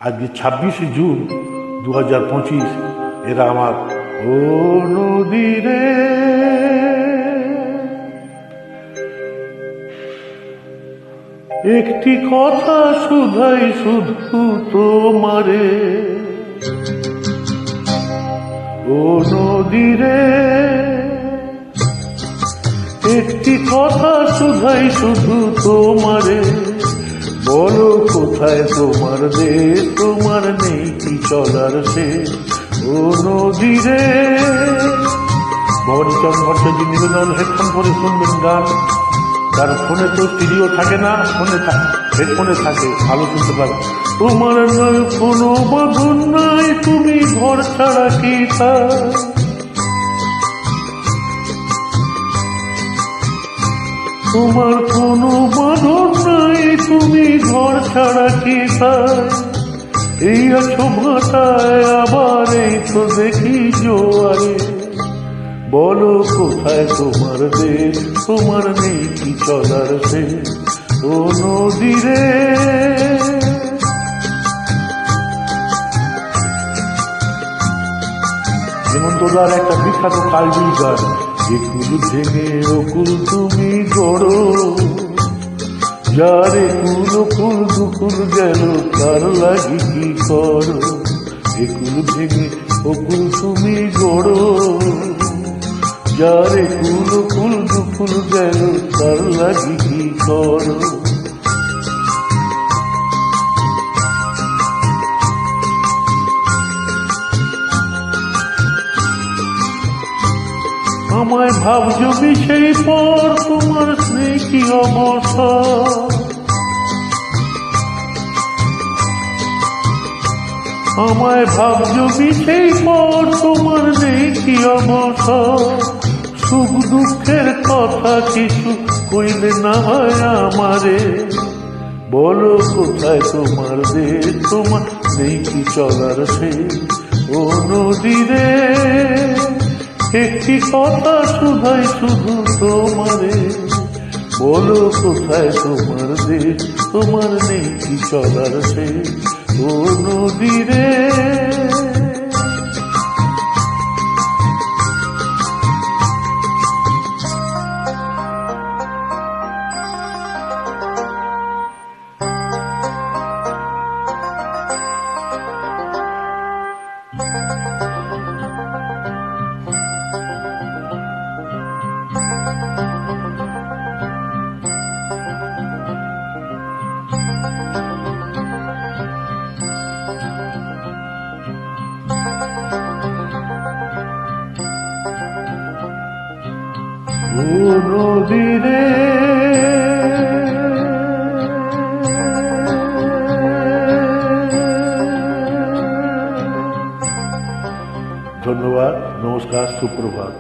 আজকে 26শে জুন 2025। এরা আমার ও নদী রে, একটি কথা শুধাই শুধু তোমারে, ও নদী রে, একটি কথা শুধাই শুধু তোমারে, বলো কোথায় তোমার দেশ, তোমার নেই কি চলার শেষ, ও নদী রে। ভবানীচরণ ভট্টাচার্য নিবেদন, হেডফোন করে শুনবেন গান। তার ফোনে তো স্টুডিও থাকে না, হেডফোনে থাকে, ভালো শুনতে পারে। তোমার নয় কোনো বাঁধন নাই, তুমি ঘর ছাড়া কি তাই, তোমার কোনো বাঁধন নাই, তুমি ঘর ছাড়া কি তাই, এই আছো ভাটায় আবার এই তো দেখি জোয়ারে, বলো কোথায় তোমার দেশ, তোমার নেই কি চলার শেষ, ও নদী রে। হেমন্তদার একটা বিখ্যাত কালবি গান, একুল ভেঙে অকুল তুমি গড়ো, যারে কুল কুল দুকুল গেল তার লাগি কি করো, একুল ভেঙে অকুল তুমি গড়ো, যারে কুল কুল দুকুল গেল তার লাগি কি করো। আমায় ভাবছো সেই পর তোমার স্নেহ কি অবসর, আমায় ভাবছো সেই পর তোমার নেই কি অবসর, সুখ দুঃখের কথা কিছু কইলে না হয় আমারে, বলো কোথায় তোমার দেশ, তোমার নেই কি চলার শেষ, ও নদী রে। একটি কথা শুধাই শুধু তোমারে, বলো কোথায় তোমার দেশ, তোমার নেই কি চলার শেষ, ও নদী রে। ও নদী রে, ধন্যবাদ, নমস্কার, সুপ্রভাত।